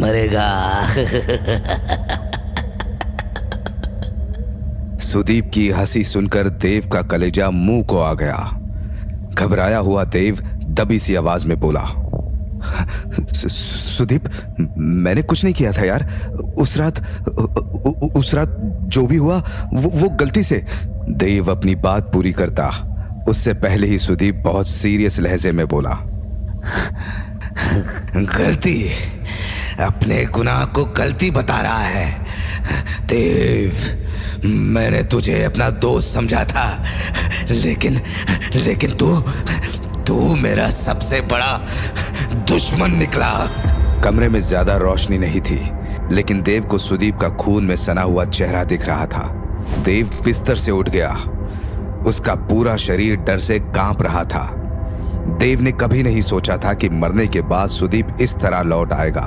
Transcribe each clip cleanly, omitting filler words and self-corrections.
मरेगा। सुदीप की हंसी सुनकर देव का कलेजा मुंह को आ गया। घबराया हुआ देव दबी सी आवाज में बोला, सुदीप, मैंने कुछ नहीं किया था यार। उस रात जो भी हुआ वो गलती से। देव अपनी बात पूरी करता उससे पहले ही सुदीप बहुत सीरियस लहजे में बोला, गलती? अपने गुनाह को गलती बता रहा है? देव, मैंने तुझे अपना दोस्त समझा था, लेकिन तू मेरा सबसे बड़ा दुश्मन निकला। कमरे में ज्यादा रोशनी नहीं थी, लेकिन देव को सुदीप का खून में सना हुआ चेहरा दिख रहा था। देव बिस्तर से उठ गया। उसका पूरा शरीर डर से कांप रहा था। देव ने कभी नहीं सोचा था कि मरने के बाद सुदीप इस तरह लौट आएगा।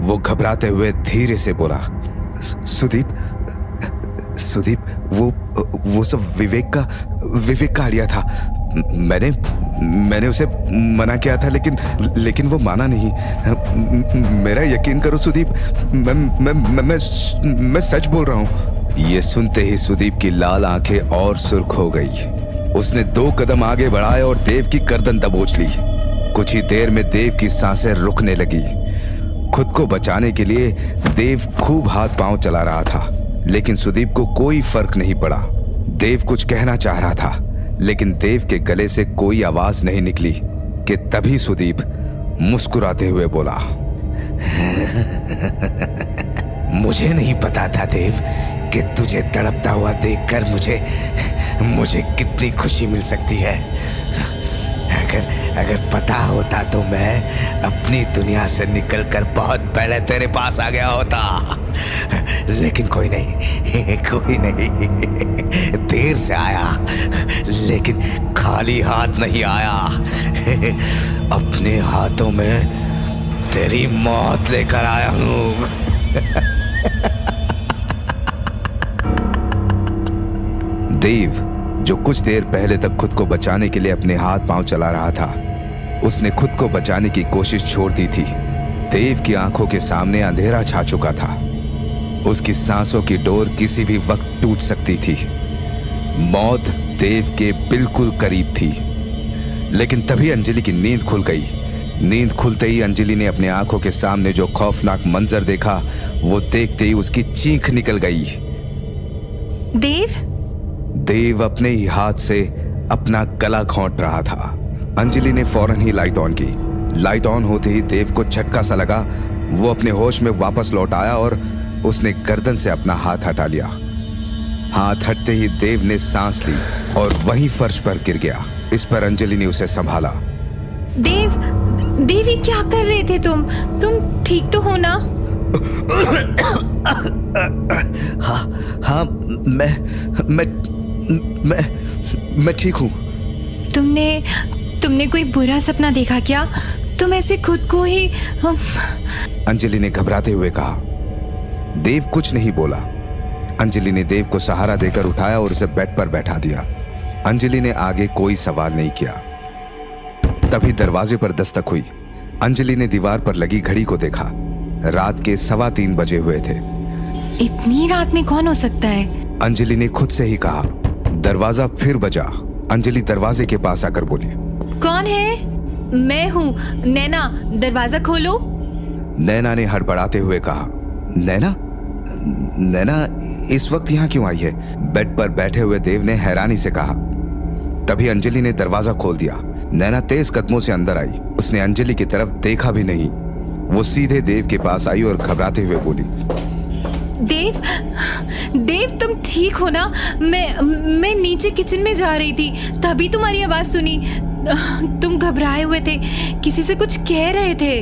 वो घबराते हुए धीरे से बोला, सुदीप, वो सब विवेक का आइडिया था। मैंने उसे मना किया था, लेकिन वो माना नहीं। मेरा यकीन करो सुदीप, मैं सच बोल रहा हूँ। ये सुनते ही सुदीप की लाल आंखें और सुर्ख हो गई। उसने 2 कदम आगे बढ़ाए और देव की गर्दन दबोच ली। कुछ ही देर में देव की सांसें रुकने लगी। खुद को बचाने के लिए देव खूब हाथ पांव चला रहा था, लेकिन सुदीप को कोई फर्क नहीं पड़ा। देव कुछ कहना चाह रहा था, लेकिन देव के गले से कोई आवाज नहीं निकली कि तभी सुदीप मुस्कुराते हुए बोला, मुझे नहीं पता था देव कि तुझे तड़पता हुआ देखकर मुझे कितनी खुशी मिल सकती है। अगर पता होता तो मैं अपनी दुनिया से निकलकर बहुत पहले तेरे पास आ गया होता। लेकिन कोई नहीं, देर से आया, लेकिन खाली हाथ नहीं आया। अपने हाथों में तेरी मौत लेकर आया हूं। देव, जो कुछ देर पहले तक खुद को बचाने के लिए अपने हाथ पांव चला रहा था, उसने खुद को बचाने की कोशिश छोड़ दी थी। देव की आंखों के सामने अंधेरा छा चुका था। उसकी सांसों की डोर किसी भी वक्त टूट सकती थी। मौत देव के बिल्कुल करीब थी। लेकिन तभी अंजलि की नींद खुल गई। नींद खुलते ही अंजलि ने अपने आंखों के सामने जो खौफनाक मंजर देखा, वो देखते ही उसकी चीख निकल गई। देव अपने ही हाथ से अपना गला घोंट रहा था। अंजलि ने फौरन ही लाइट ऑन की। लाइट ऑन होते ही देव को झटका सा लगा। वो अपने होश में वापस लौट आया और उसने गर्दन से अपना हाथ हटा लिया। हाथ हटते ही देव ने सांस ली और वहीं फर्श पर गिर गया। इस पर अंजलि ने उसे संभाला। देवी, क्या कर रहे थे तुम ठीक तो हो ना? हाँ, मैं ठीक हूँ। तुमने कोई बुरा सपना देखा क्या? तुम ऐसे खुद को ही... अंजलि ने घबराते हुए कहा। देव कुछ नहीं बोला। अंजलि ने देव को सहारा देकर उठाया और उसे बेड पर बैठा दिया। अंजलि ने आगे कोई सवाल नहीं किया। तभी दरवाजे पर दस्तक हुई। अंजलि ने दीवार पर लगी घड़ी को देखा। रात के 3:15 बजे हुए थे। इतनी रात में कौन हो सकता है? अंजलि ने खुद से ही कहा। दरवाजा फिर बजा। अंजलि दरवाजे के पास आकर बोली, कौन है? मैं हूँ, नैना, दरवाजा खोलो। नैना ने हड़बड़ाते हुए कहा। नैना इस वक्त यहाँ क्यों आई है? बेड पर बैठे हुए देव ने हैरानी से कहा। तभी अंजलि ने दरवाजा खोल दिया। नैना तेज कदमों से अंदर आई। उसने अंजलि की तरफ देखा भी नहीं। वो सीधे देव के पास आई और घबराते हुए बोली, देव, तुम ठीक हो ना? मैं नीचे किचन में जा रही थी, तभी तुम्हारी आवाज सुनी। तुम घबराए हुए थे, किसी से कुछ कह रहे थे।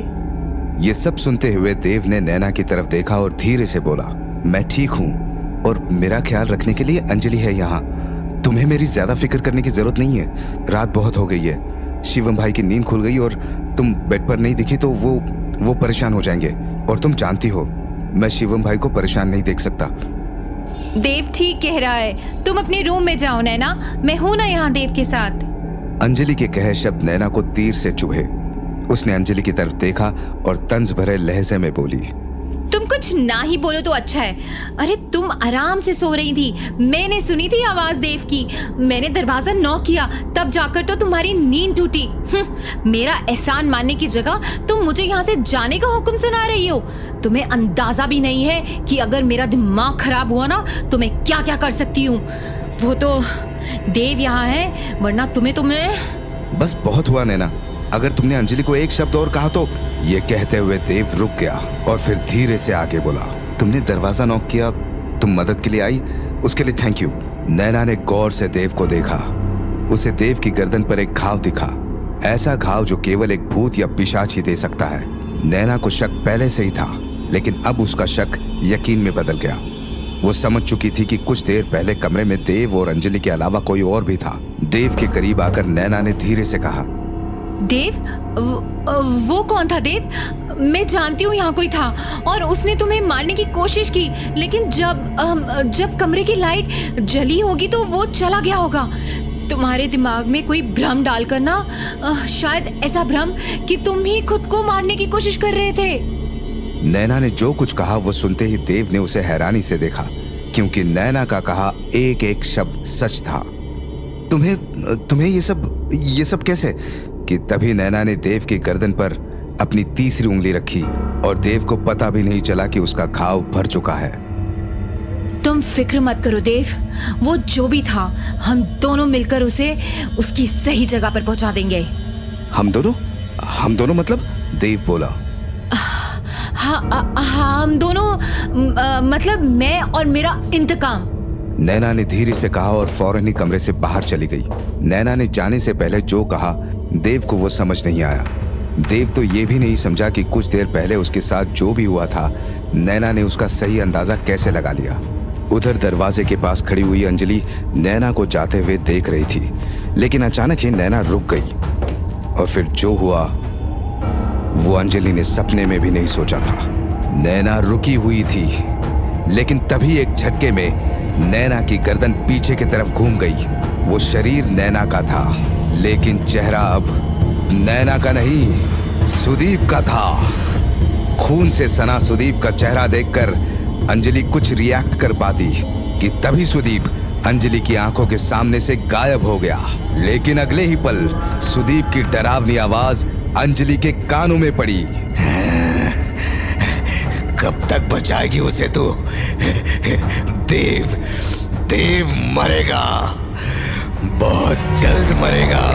ये सब सुनते हुए देव ने नैना की तरफ देखा और धीरे से बोला, मैं ठीक हूँ और मेरा ख्याल रखने के लिए अंजलि है यहाँ। तुम्हें मेरी ज्यादा फिक्र करने की जरूरत नहीं है। रात बहुत हो गई है। शिवम भाई की नींद खुल गई और तुम बेड पर नहीं दिखी तो वो परेशान हो जाएंगे। और तुम जानती हो, मैं शिवम भाई को परेशान नहीं देख सकता। देव ठीक कह रहा है, तुम अपने रूम में जाओ नैना, मैं हूं ना यहाँ देव के साथ। अंजलि के कहे शब्द नैना को तीर से चुभे। उसने अंजलि की तरफ देखा और तंज भरे लहजे में बोली, तुम कुछ ना ही बोलो तो अच्छा है। अरे तुम आराम से सो रही थी, मैंने सुनी थी आवाज देव की। मैंने दरवाजा नॉक किया, तब जाकर तो तुम्हारी नींद टूटी। मेरा एहसान मानने की जगह तुम मुझे यहाँ से जाने का हुक्म सुना रही हो। तुम्हें अंदाजा भी नहीं है कि अगर मेरा दिमाग खराब हुआ ना तो मैं क्या क्या कर सकती हूँ। वो तो देव यहाँ है, वरना तुम्हें बस बहुत हुआ नैना, अगर तुमने अंजलि को एक शब्द और कहा तो। ये कहते हुए देव रुक गया और फिर धीरे से आगे बोला, तुमने दरवाजा नॉक किया, तुम मदद के लिए आई, उसके लिए थैंक यू। नैना ने गौर से देव को देखा। उसे देव की गर्दन पर एक घाव दिखा, ऐसा घाव जो केवल एक भूत या पिशाच ही दे सकता है। नैना को शक पहले से ही था, लेकिन अब उसका शक यकीन में बदल गया। वो समझ चुकी थी कि कुछ देर पहले कमरे में देव और अंजलि के अलावा कोई और भी था। देव के करीब आकर नैना ने धीरे से कहा, देव? वो कौन था देव? मैं जानती हूँ यहाँ कोई था और उसने तुम्हें मारने की कोशिश की, लेकिन जब कमरे की लाइट जली होगी तो वो चला गया होगा। तुम्हारे दिमाग में कोई भ्रम डालकर ना, शायद ऐसा भ्रम कि तुम ही खुद को मारने की कोशिश कर रहे थे। नैना ने जो कुछ कहा वो सुनते ही देव ने उसे हैरानी से देखा, क्योंकि नैना का कहा एक एक शब्द सच था। तुम्हें ये सब कैसे? कि तभी नैना ने देव की गर्दन पर अपनी तीसरी उंगली रखी और देव को पता भी नहीं चला कि उसका घाव भर चुका है। तुम फिक्र मत करो देव, वो जो भी था हम दोनों मिलकर उसे उसकी सही जगह पर पहुंचा देंगे। हम दोनों मतलब? देव बोला। हम दोनों मतलब मैं और मेरा इंतकाम। नैना ने धीरे से कहा और फौरन ही कमरे से बाहर चली गई। नैना ने जाने से पहले जो कहा देव को वो समझ नहीं आया। देव तो ये भी नहीं समझा कि कुछ देर पहले उसके साथ जो भी हुआ था नैना ने उसका सही अंदाजा कैसे लगा लिया। उधर दरवाजे के पास खड़ी हुई अंजलि नैना को जाते हुए देख रही थी, लेकिन अचानक ही नैना रुक गई और फिर जो हुआ वो अंजलि ने सपने में भी नहीं सोचा था। नैना रुकी हुई थी, लेकिन तभी एक झटके में नैना की गर्दन पीछे की तरफ घूम गई। वो शरीर नैना का था, लेकिन चेहरा अब नैना का नहीं, सुदीप का था। खून से सना सुदीप का चेहरा देखकर अंजलि कुछ रिएक्ट कर पाती कि तभी सुदीप अंजलि की आंखों के सामने से गायब हो गया। लेकिन अगले ही पल सुदीप की डरावनी आवाज अंजलि के कानों में पड़ी। कब तक बचाएगी उसे तू? देव मरेगा, बहुत जल्द मरेगा।